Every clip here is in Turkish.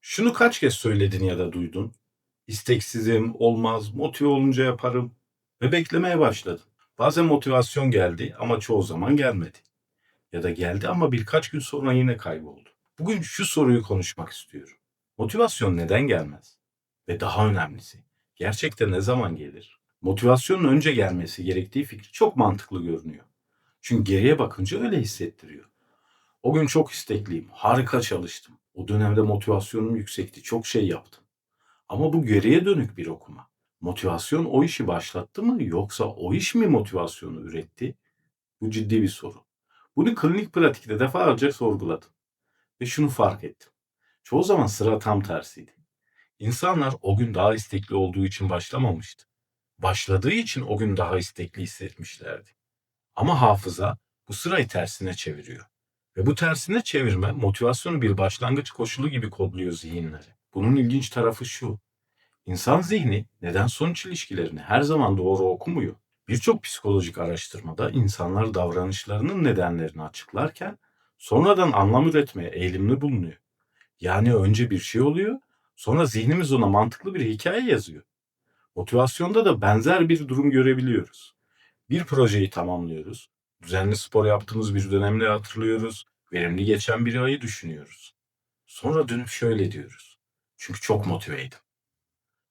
Şunu kaç kez söyledin ya da duydun? İsteksizim, olmaz, motive olunca yaparım ve beklemeye başladın. Bazen motivasyon geldi ama çoğu zaman gelmedi. Ya da geldi ama birkaç gün sonra yine kayboldu. Bugün şu soruyu konuşmak istiyorum. Motivasyon neden gelmez? Ve daha önemlisi, gerçekten ne zaman gelir? Motivasyonun önce gelmesi gerektiği fikri çok mantıklı görünüyor. Çünkü geriye bakınca öyle hissettiriyor. O gün çok istekliyim, harika çalıştım. O dönemde motivasyonum yüksekti, çok şey yaptım. Ama bu geriye dönük bir okuma. Motivasyon o işi başlattı mı yoksa o iş mi motivasyonu üretti? Bu ciddi bir soru. Bunu klinik pratikte defalarca sorguladım ve şunu fark ettim. Çoğu zaman sıra tam tersiydi. İnsanlar o gün daha istekli olduğu için başlamamıştı. Başladığı için o gün daha istekli hissetmişlerdi. Ama hafıza bu sırayı tersine çeviriyor. Ve bu tersine çevirme motivasyonu bir başlangıç koşulu gibi kodluyor zihinleri. Bunun ilginç tarafı şu. İnsan zihni neden sonuç ilişkilerini her zaman doğru okumuyor. Birçok psikolojik araştırmada insanlar davranışlarının nedenlerini açıklarken sonradan anlam üretmeye eğilimli bulunuyor. Yani önce bir şey oluyor, sonra zihnimiz ona mantıklı bir hikaye yazıyor. Motivasyonda da benzer bir durum görebiliyoruz. Bir projeyi tamamlıyoruz, düzenli spor yaptığımız bir dönemde hatırlıyoruz, verimli geçen bir ayı düşünüyoruz. Sonra dönüp şöyle diyoruz. Çünkü çok motiveydim.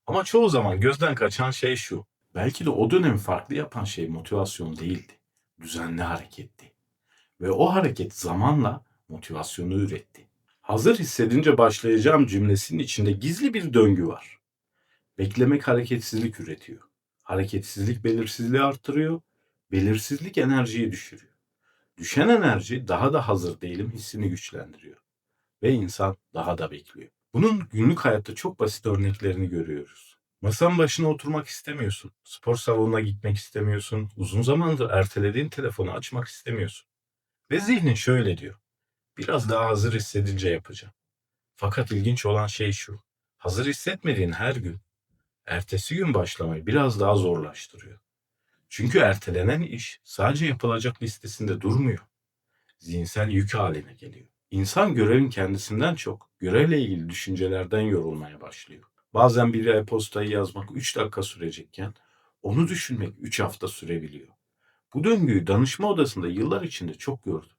Ama çoğu zaman gözden kaçan şey şu. Belki de o dönemi farklı yapan şey motivasyon değildi. Düzenli hareketti. Ve o hareket zamanla motivasyonu üretti. Hazır hissedince başlayacağım cümlesinin içinde gizli bir döngü var. Beklemek hareketsizlik üretiyor. Hareketsizlik belirsizliği arttırıyor. Belirsizlik enerjiyi düşürüyor. Düşen enerji daha da hazır değilim hissini güçlendiriyor. Ve insan daha da bekliyor. Bunun günlük hayatta çok basit örneklerini görüyoruz. Masanın başına oturmak istemiyorsun. Spor salonuna gitmek istemiyorsun. Uzun zamandır ertelediğin telefonu açmak istemiyorsun. Ve zihnin şöyle diyor. Biraz daha hazır hissedince yapacağım. Fakat ilginç olan şey şu. Hazır hissetmediğin her gün, ertesi gün başlamayı biraz daha zorlaştırıyor. Çünkü ertelenen iş sadece yapılacak listesinde durmuyor. Zihinsel yük haline geliyor. İnsan görevin kendisinden çok görevle ilgili düşüncelerden yorulmaya başlıyor. Bazen bir e-postayı yazmak 3 dakika sürecekken onu düşünmek 3 hafta sürebiliyor. Bu döngüyü danışma odasında yıllar içinde çok gördüm.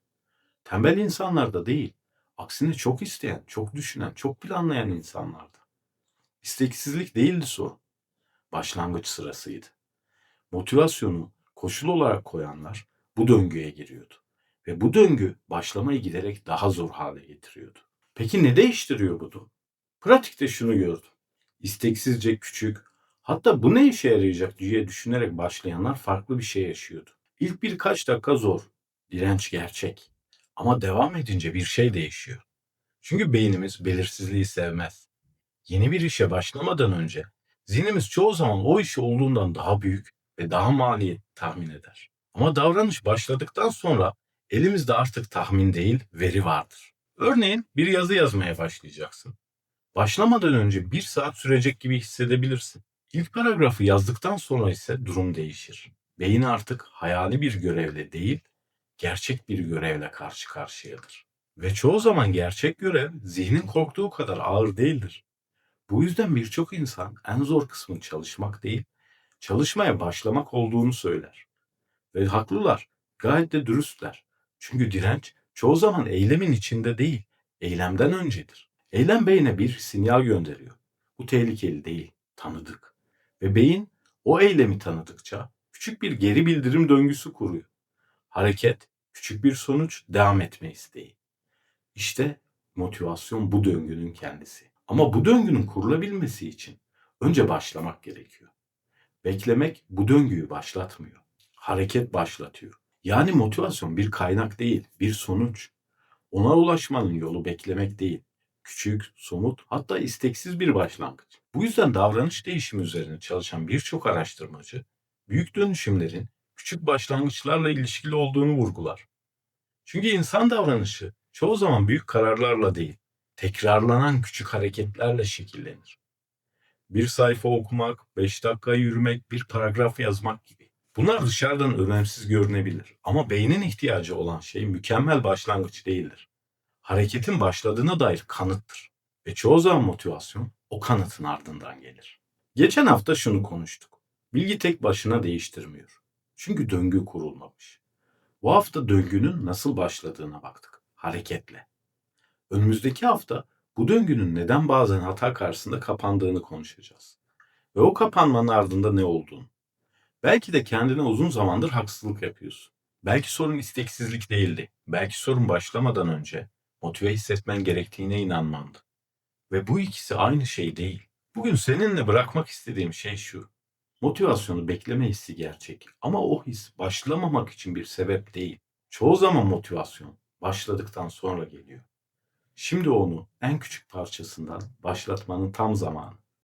Tembel insanlarda değil, aksine çok isteyen, çok düşünen, çok planlayan insanlardı. İsteksizlik değildi sorun, başlangıç sırasıydı. Motivasyonu koşul olarak koyanlar bu döngüye giriyordu. Ve bu döngü başlamayı giderek daha zor hale getiriyordu. Peki ne değiştiriyor bu durum? Pratikte şunu gördüm. İsteksizce küçük, hatta bu ne işe yarayacak diye düşünerek başlayanlar farklı bir şey yaşıyordu. İlk birkaç dakika zor, direnç gerçek. Ama devam edince bir şey değişiyor. Çünkü beynimiz belirsizliği sevmez. Yeni bir işe başlamadan önce zihnimiz çoğu zaman o işi olduğundan daha büyük ve daha maliyetli tahmin eder. Ama davranış başladıktan sonra elimizde artık tahmin değil, veri vardır. Örneğin bir yazı yazmaya başlayacaksın. Başlamadan önce 1 saat sürecek gibi hissedebilirsin. İlk paragrafı yazdıktan sonra ise durum değişir. Beyin artık hayali bir görevle değil, gerçek bir görevle karşı karşıyadır. Ve çoğu zaman gerçek görev zihnin korktuğu kadar ağır değildir. Bu yüzden birçok insan en zor kısmın çalışmak değil, çalışmaya başlamak olduğunu söyler. Ve haklılar, gayet de dürüstler. Çünkü direnç çoğu zaman eylemin içinde değil, eylemden öncedir. Eylem beyne bir sinyal gönderiyor. Bu tehlikeli değil, tanıdık. Ve beyin o eylemi tanıdıkça küçük bir geri bildirim döngüsü kuruyor. Hareket, küçük bir sonuç, devam etme isteği. İşte motivasyon bu döngünün kendisi. Ama bu döngünün kurulabilmesi için önce başlamak gerekiyor. Beklemek bu döngüyü başlatmıyor. Hareket başlatıyor. Yani motivasyon bir kaynak değil, bir sonuç. Ona ulaşmanın yolu beklemek değil. Küçük, somut, hatta isteksiz bir başlangıç. Bu yüzden davranış değişimi üzerine çalışan birçok araştırmacı, büyük dönüşümlerin küçük başlangıçlarla ilişkili olduğunu vurgular. Çünkü insan davranışı çoğu zaman büyük kararlarla değil, tekrarlanan küçük hareketlerle şekillenir. Bir sayfa okumak, 5 dakika yürümek, bir paragraf yazmak gibi. Bunlar dışarıdan önemsiz görünebilir ama beynin ihtiyacı olan şey mükemmel başlangıç değildir. Hareketin başladığına dair kanıttır. Ve çoğu zaman motivasyon o kanıtın ardından gelir. Geçen hafta şunu konuştuk. Bilgi tek başına değiştirmiyor. Çünkü döngü kurulmamış. Bu hafta döngünün nasıl başladığına baktık. Hareketle. Önümüzdeki hafta bu döngünün neden bazen hata karşısında kapandığını konuşacağız. Ve o kapanmanın ardında ne olduğunu. Belki de kendine uzun zamandır haksızlık yapıyorsun. Belki sorun isteksizlik değildi. Belki sorun başlamadan önce motive hissetmen gerektiğine inanmandı. Ve bu ikisi aynı şey değil. Bugün seninle bırakmak istediğim şey şu. Motivasyonu bekleme hissi gerçek ama o his başlamamak için bir sebep değil. Çoğu zaman motivasyon başladıktan sonra geliyor. Şimdi onu en küçük parçasından başlatmanın tam zamanı.